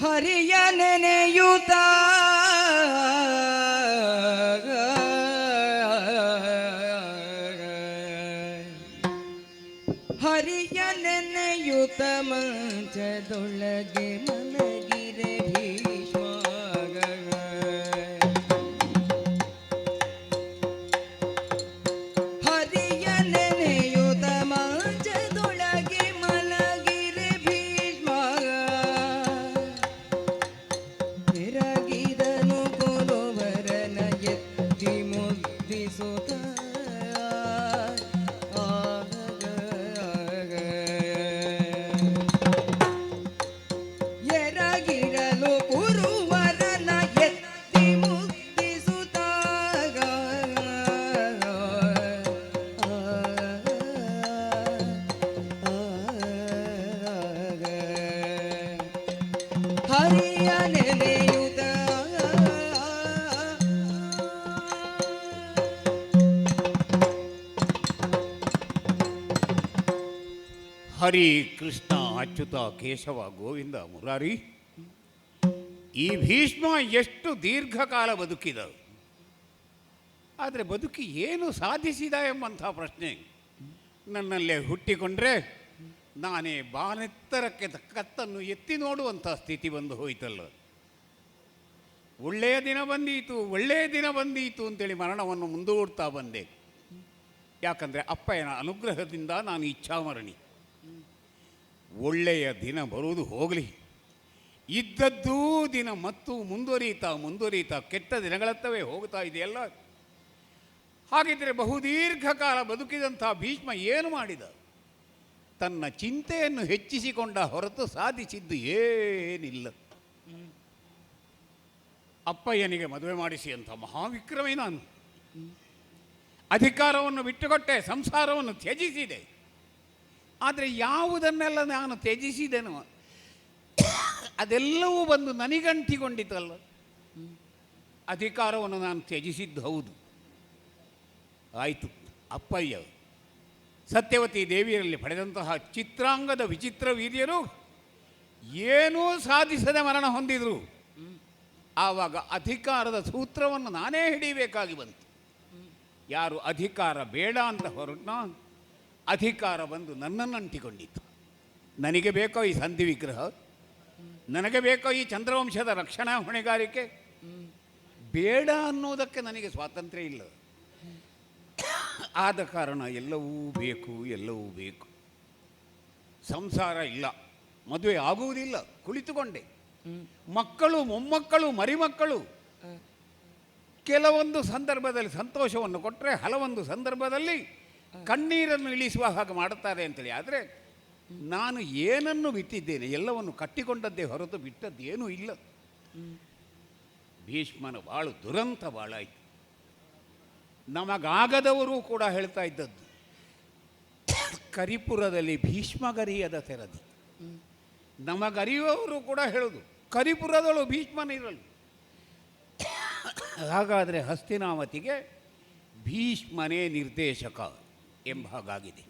ಹರಿಯ ನೆನೆಯುತ್ತ ಹರಿಯ ನೆನೆಯುತ್ತ ಮಂಚದೊಳಗೆ ಮಲಗಿರೆ ಭೀಷ್ಮ ಹರಿಯ ನೆನೆಯುತ್ತ ಮಂಚದೊಳಗೆ ಮಲಗಿರೆ ಭೀಷ್ಮ ಬೆರಗಿದನು ಕೊಲುವರನ ಎತ್ತಿ ಮುದ್ದಿಸುತ್ತ ಎರಗಿರಲು ಕುರುವರನ ಎತ್ತಿ ಮುದ್ದಿಸುತ್ತಾಗ ಹರಿಯ ನೆನೆಯುತ್ತ ಹರಿ ಕೃಷ್ಣ ಅಚ್ಯುತ ಕೇಶವ ಗೋವಿಂದ ಮುರಾರಿ. ಈ ಭೀಷ್ಮ ಎಷ್ಟು ದೀರ್ಘಕಾಲ ಬದುಕಿದ, ಆದರೆ ಬದುಕಿ ಏನು ಸಾಧಿಸಿದ ಎಂಬಂಥ ಪ್ರಶ್ನೆ ನನ್ನಲ್ಲೇ ಹುಟ್ಟಿಕೊಂಡ್ರೆ ನಾನೇ ಬಾನೆತ್ತರಕ್ಕೆ ಕತ್ತನ್ನು ಎತ್ತಿ ನೋಡುವಂಥ ಸ್ಥಿತಿ ಬಂದು ಹೋಯಿತಲ್ಲ. ಒಳ್ಳೆಯ ದಿನ ಬಂದೀತು, ಒಳ್ಳೆಯ ದಿನ ಬಂದೀತು ಅಂತೇಳಿ ಮರಣವನ್ನು ಮುಂದೂಡ್ತಾ ಬಂದೆ. ಯಾಕಂದರೆ ಅಪ್ಪಯ್ಯನ ಅನುಗ್ರಹದಿಂದ ನಾನು ಇಚ್ಛಾಮರಣಿ. ಒಳ್ಳೆಯ ದಿನ ಬರುವುದು ಹೋಗಲಿ, ಇದ್ದದ್ದೂ ದಿನ ಮತ್ತು ಮುಂದುವರಿಯುತ್ತಾ ಕೆಟ್ಟ ದಿನಗಳತ್ತವೇ ಹೋಗ್ತಾ ಇದೆಯಲ್ಲ. ಹಾಗಿದ್ದರೆ ಬಹುದೀರ್ಘಕಾಲ ಬದುಕಿದಂಥ ಭೀಷ್ಮ ಏನು ಮಾಡಿದ? ತನ್ನ ಚಿಂತೆಯನ್ನು ಹೆಚ್ಚಿಸಿಕೊಂಡ ಹೊರತು ಸಾಧಿಸಿದ್ದು ಏನಿಲ್ಲ. ಅಪ್ಪಯ್ಯನಿಗೆ ಮದುವೆ ಮಾಡಿಸಿ ಅಂತ ಮಹಾವಿಕ್ರಮಿ ನಾನು. ಅಧಿಕಾರವನ್ನು ಬಿಟ್ಟುಕೊಟ್ಟೆ, ಸಂಸಾರವನ್ನು ತ್ಯಜಿಸಿದೆ. ಆದರೆ ಯಾವುದನ್ನೆಲ್ಲ ನಾನು ತ್ಯಜಿಸಿದೆನೋ ಅದೆಲ್ಲವೂ ಬಂದು ನನಗಂಟಿಕೊಂಡಿತಲ್ಲ. ಅಧಿಕಾರವನ್ನು ನಾನು ತ್ಯಜಿಸಿದ್ದು ಹೌದು, ಆಯಿತು. ಅಪ್ಪಯ್ಯ ಸತ್ಯವತಿ ದೇವಿಯರಲ್ಲಿ ಪಡೆದಂತಹ ಚಿತ್ರಾಂಗದ ವಿಚಿತ್ರ ವೀರ್ಯರು ಏನೂ ಸಾಧಿಸದೆ ಮರಣ ಹೊಂದಿದರು. ಆವಾಗ ಅಧಿಕಾರದ ಸೂತ್ರವನ್ನು ನಾನೇ ಹಿಡಿಯಬೇಕಾಗಿ ಬಂತು. ಯಾರು ಅಧಿಕಾರ ಬೇಡ ಅಂತ ಹೊರಟ್ನೋ ಅಧಿಕಾರ ಬಂದು ನನ್ನನ್ನು ಅಂಟಿಕೊಂಡಿತ್ತು. ನನಗೆ ಬೇಕೋ ಈ ಸಂಧಿ ವಿಗ್ರಹ, ನನಗೆ ಬೇಕೋ ಈ ಚಂದ್ರವಂಶದ ರಕ್ಷಣಾ ಹೊಣೆಗಾರಿಕೆ, ಬೇಡ ಅನ್ನೋದಕ್ಕೆ ನನಗೆ ಸ್ವಾತಂತ್ರ್ಯ ಇಲ್ಲ. ಆದ ಕಾರಣ ಎಲ್ಲವೂ ಬೇಕು. ಸಂಸಾರ ಇಲ್ಲ, ಮದುವೆ ಆಗುವುದಿಲ್ಲ, ಕುಳಿತುಕೊಂಡೆ. ಮಕ್ಕಳು, ಮೊಮ್ಮಕ್ಕಳು, ಮರಿಮಕ್ಕಳು ಕೆಲವೊಂದು ಸಂದರ್ಭದಲ್ಲಿ ಸಂತೋಷವನ್ನು ಕೊಟ್ಟರೆ, ಹಲವೊಂದು ಸಂದರ್ಭದಲ್ಲಿ ಕಣ್ಣೀರನ್ನು ಇಳಿಸುವ ಹಾಗೆ ಮಾಡುತ್ತಾರೆ ಅಂತೇಳಿ. ಆದರೆ ನಾನು ಏನನ್ನು ಬಿಟ್ಟಿದ್ದೇನೆ? ಎಲ್ಲವನ್ನು ಕಟ್ಟಿಕೊಂಡದ್ದೇ ಹೊರತು ಬಿಟ್ಟದ್ದೇನೂ ಇಲ್ಲ. ಭೀಷ್ಮನ ಬಾಳು ದುರಂತ ಬಾಳಾಯಿತು. ನಮಗಾಗದವರು ಕೂಡ ಹೇಳ್ತಾ ಇದ್ದದ್ದು, ಕರಿಪುರದಲ್ಲಿ ಭೀಷ್ಮಗರಿಯದ ತೆರದಿ. ನಮಗರಿಯುವವರು ಕೂಡ ಹೇಳೋದು, ಕರಿಪುರದಳು ಭೀಷ್ಮನಿರಲು. ಹಾಗಾದರೆ ಹಸ್ತಿನಾವತಿಗೆ ಭೀಷ್ಮನೇ ನಿರ್ದೇಶಕ ಎಂಬ ಹಾಗಾಗಿದೆ.